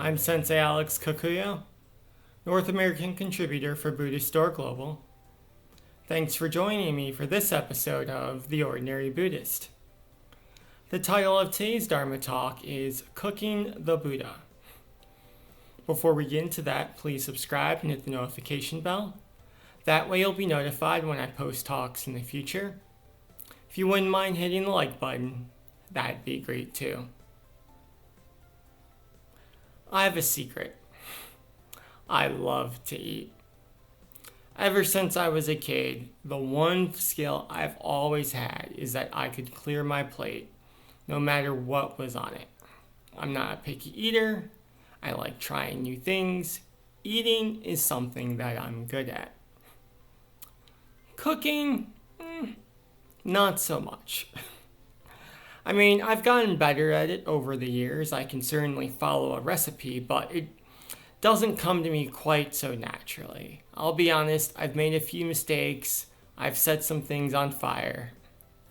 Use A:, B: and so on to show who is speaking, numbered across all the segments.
A: I'm Sensei Alex Kakuyo, North American contributor for Buddhist Store Global. Thanks for joining me for this episode of The Ordinary Buddhist. The title of today's Dharma talk is Cooking the Buddha. Before we get into that, please subscribe and hit the notification bell. That way you'll be notified when I post talks in the future. If you wouldn't mind hitting the like button, that'd be great too. I have a secret. I love to eat. Ever since I was a kid, the one skill I've always had is that I could clear my plate, no matter what was on it. I'm not a picky eater. I like trying new things. Eating is something that I'm good at. Cooking, not so much. I mean, I've gotten better at it over the years. I can certainly follow a recipe, but it doesn't come to me quite so naturally. I'll be honest, I've made a few mistakes. I've set some things on fire.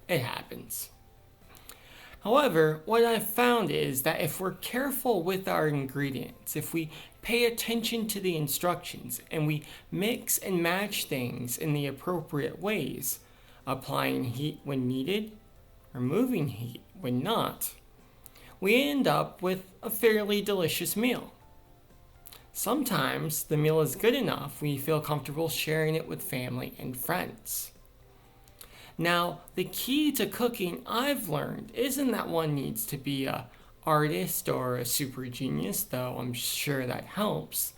A: It happens. However, what I've found is that if we're careful with our ingredients, if we pay attention to the instructions, and we mix and match things in the appropriate ways, applying heat when needed, removing heat when not, we end up with a fairly delicious meal. Sometimes the meal is good enough we feel comfortable sharing it with family and friends. Now, the key to cooking I've learned isn't that one needs to be an artist or a super genius, though I'm sure that helps.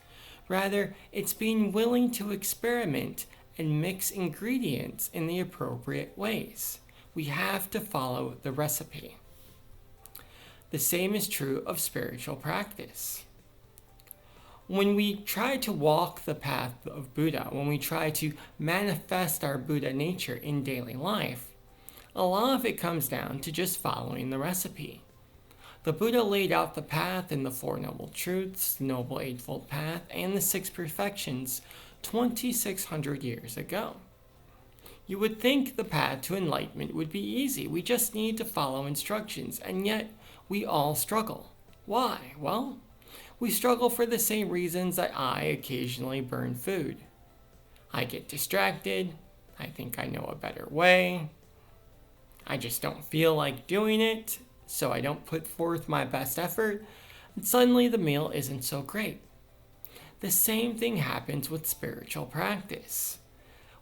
A: Rather, it's being willing to experiment and mix ingredients in the appropriate ways. We have to follow the recipe. The same is true of spiritual practice. When we try to walk the path of Buddha, when we try to manifest our Buddha nature in daily life, a lot of it comes down to just following the recipe. The Buddha laid out the path in the Four Noble Truths, the Noble Eightfold Path, and the Six Perfections 2,600 years ago. You would think the path to enlightenment would be easy. We just need to follow instructions, and yet we all struggle. Why? Well, we struggle for the same reasons that I occasionally burn food. I get distracted. I think I know a better way. I just don't feel like doing it, so I don't put forth my best effort, and suddenly the meal isn't so great. The same thing happens with spiritual practice.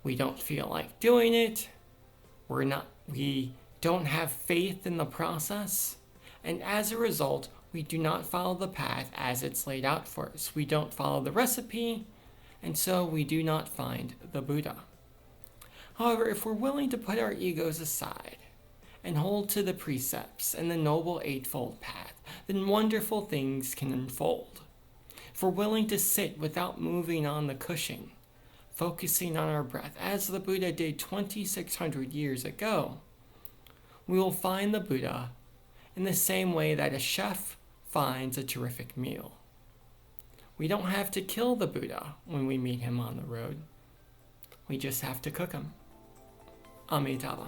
A: We don't feel like doing it. We don't have faith in the process, and as a result, we do not follow the path as it's laid out for us. We don't follow the recipe, and so we do not find the Buddha. However, if we're willing to put our egos aside and hold to the precepts and the Noble Eightfold Path, then wonderful things can unfold. If we're willing to sit without moving on the cushion, focusing on our breath, as the Buddha did 2,600 years ago, we will find the Buddha in the same way that a chef finds a terrific meal. We don't have to kill the Buddha when we meet him on the road. We just have to cook him. Amitabha.